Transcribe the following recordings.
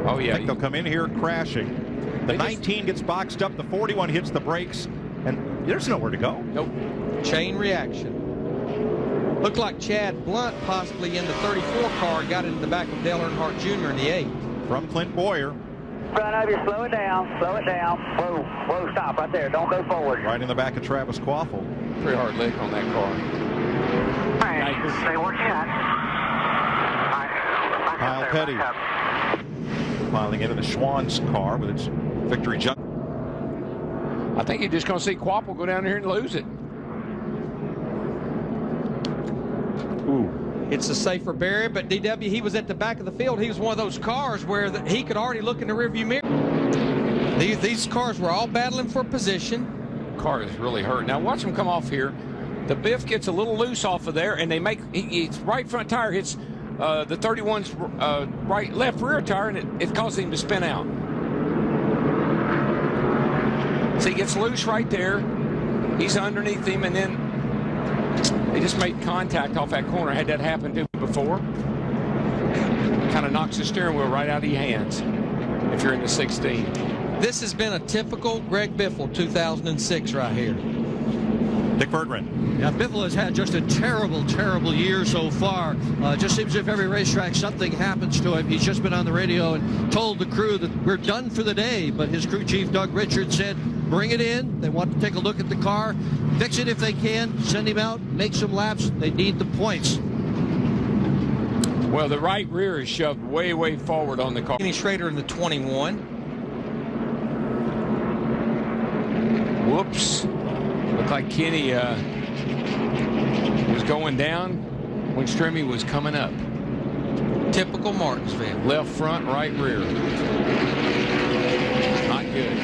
Oh, yeah. I think they'll come in here crashing. The 19 gets boxed up. The 41 hits the brakes, and there's nowhere to go. Nope. Chain reaction. Looked like Chad Blunt possibly in the 34 car got into the back of Dale Earnhardt Jr. in the 8. From Clint Boyer. Front of you, slow it down, slow it down. Whoa, whoa, stop right there. Don't go forward. Right in the back of Travis Quaffle. Pretty hard lick on that car. All right, stay working out. All right, Kyle Petty piling into the Schwann's car with its victory jump. I think you're just going to see Quapple go down here and lose it. Ooh. It's a safer barrier, but DW, he was at the back of the field. He was one of those cars where he could already look in the rearview mirror. These cars were all battling for position. Car is really hurt. Now watch him come off here. The Biff gets a little loose off of there, and they make his right front tire hits the 31's left rear tire, and it causes him to spin out. So he gets loose right there. He's underneath him, and then they just made contact off that corner. Had that happened to him before. Kind of knocks the steering wheel right out of your hands if you're in the 16. This has been a typical Greg Biffle 2006 right here. Dick Berggren. Yeah, Biffle has had just a terrible, terrible year so far. Just seems as if every racetrack something happens to him. He's just been on the radio and told the crew that we're done for the day. But his crew chief, Doug Richards, said, bring it in. They want to take a look at the car, fix it if they can, send him out, make some laps. They need the points. Well, the right rear is shoved way, way forward on the car. Kenny Schrader in the 21. Whoops. Looked like Kenny was going down when Strimmy was coming up. Typical Martinsville. Left front, right rear. Not good.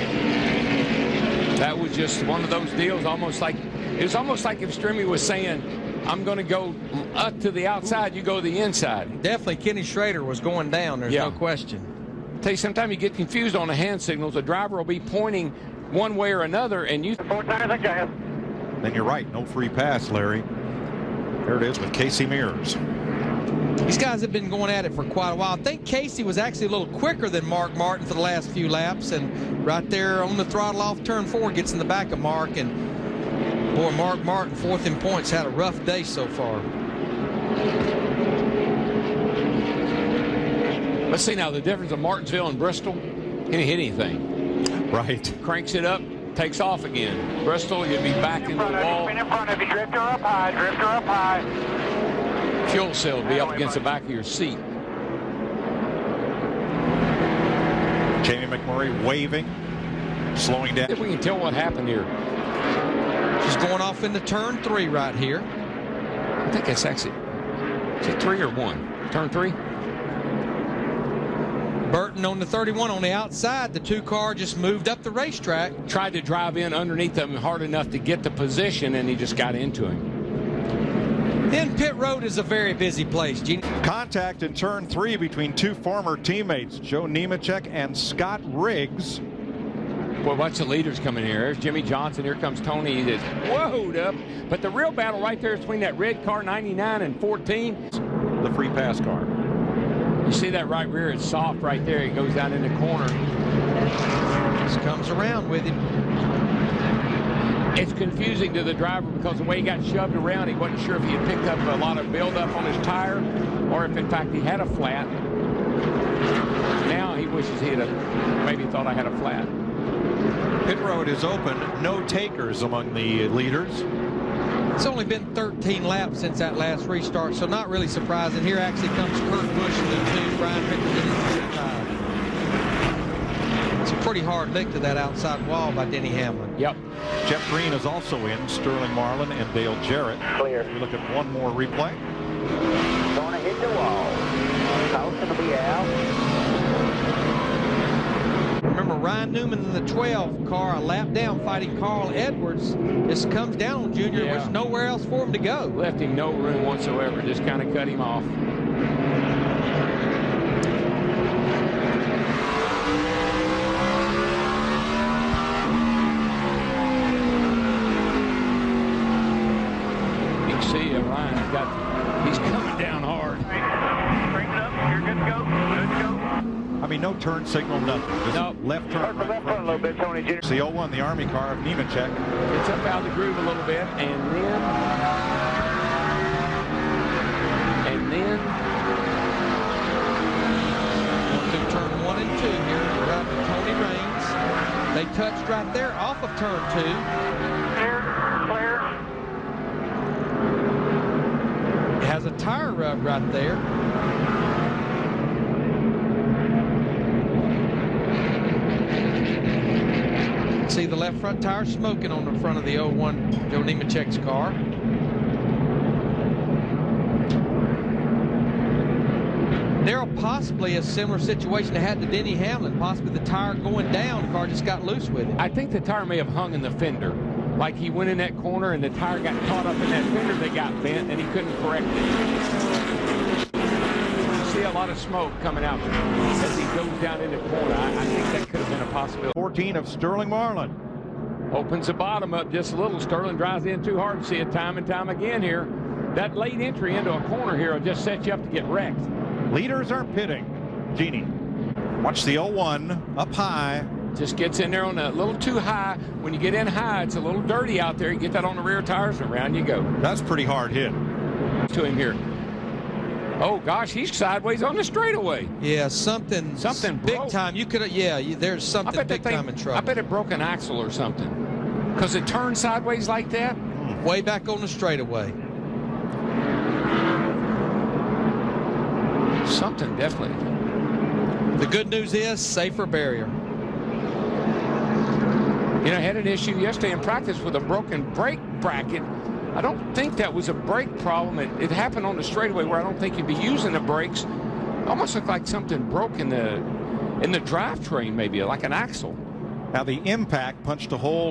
That was just one of those deals, almost like it was almost like if Strimmy was saying, I'm going to go up to the outside, you go to the inside. Definitely Kenny Schrader was going down, there's no question. Tell you, sometimes you get confused on the hand signals. The driver will be pointing one way or another, and you... Then you're right, no free pass, Larry. There it is with Casey Mears. These guys have been going at it for quite a while. I think Casey was actually a little quicker than Mark Martin for the last few laps, and right there on the throttle off turn 4 gets in the back of Mark, and boy, Mark Martin, fourth in points, had a rough day so far. Let's see now the difference of Martinsville and Bristol. He didn't hit anything. Right. Cranks it up, takes off again. Bristol, you'll be back into the wall. In front of you, drifter up high, drifter up high. Fuel cell will be up against the back of your seat. Jamie McMurray waving, slowing down. If we can tell what happened here. She's going off into turn 3 right here. I think that's actually, is it 3 or 1? Turn 3? Burton on the 31 on the outside. The 2 car just moved up the racetrack. Tried to drive in underneath them hard enough to get the position, and he just got into him. Then pit road is a very busy place, Gene. Contact in turn 3 between 2 former teammates, Joe Nemechek and Scott Riggs. Boy, watch the leaders coming here. There's Jimmy Johnson. Here comes Tony. He's whoa up. But the real battle right there is between that red car 99 and 14. The free pass car. You see that right rear? It's soft right there. He goes down in the corner. Just comes around with him. It's confusing to the driver because the way he got shoved around, he wasn't sure if he had picked up a lot of buildup on his tire or if, in fact, he had a flat. Now he wishes he had maybe thought I had a flat. Pit road is open. No takers among the leaders. It's only been 13 laps since that last restart, so not really surprising. Here actually comes Kurt Busch in the 2, Brian Rickard in the 5. It's a pretty hard lick to that outside wall by Denny Hamlin. Yep. Jeff Green is also in, Sterling Marlin and Dale Jarrett. Clear. We look at one more replay. Gonna hit the wall. House will be out. Remember Ryan Newman in the 12 car, a lap down fighting Carl Edwards. This comes down on Junior. Yeah. There's nowhere else for him to go. Left him no room whatsoever. Just kind of cut him off. You can see Ryan's he's coming down hard. Bring it up. You're good to go. Good to go. I'm mean, no turn signal, nothing. Just No. left turn. Hurt the left front a little bit, Tony Jr. It's the 01, the Army car of Nemechek. Gets up out of the groove a little bit, and then going through turn 1 and 2 here. Right, Tony Raines. They touched right there off of turn 2. Clear. Has a tire rub right there. See the left front tire smoking on the front of the 01 Joe Nemechek's car. Darrell, possibly a similar situation that had to Denny Hamlin. Possibly the tire going down, the car just got loose with it. I think the tire may have hung in the fender. Like he went in that corner and the tire got caught up in that fender that got bent and he couldn't correct it. You see a lot of smoke coming out as he goes down in the corner. I think that could have been a possibility. 14 of Sterling Marlin. Opens the bottom up just a little. Sterling drives in too hard. See it time and time again here. That late entry into a corner here will just set you up to get wrecked. Leaders are pitting. Genie. Watch the 01 up high. Just gets in there on a little too high. When you get in high, it's a little dirty out there. You get that on the rear tires and around you go. That's pretty hard hit. To him here. Oh gosh, he's sideways on the straightaway. Yeah, something big broke. time. You could, there's something big time in trouble. I bet it broke an axle or something. Because it turned sideways like that. Way back on the straightaway. Something definitely. The good news is safer barrier. You know, I had an issue yesterday in practice with a broken brake bracket. I don't think that was a brake problem. It happened on the straightaway where I don't think you'd be using the brakes. Almost looked like something broke in the drivetrain, maybe like an axle. Now the impact punched a hole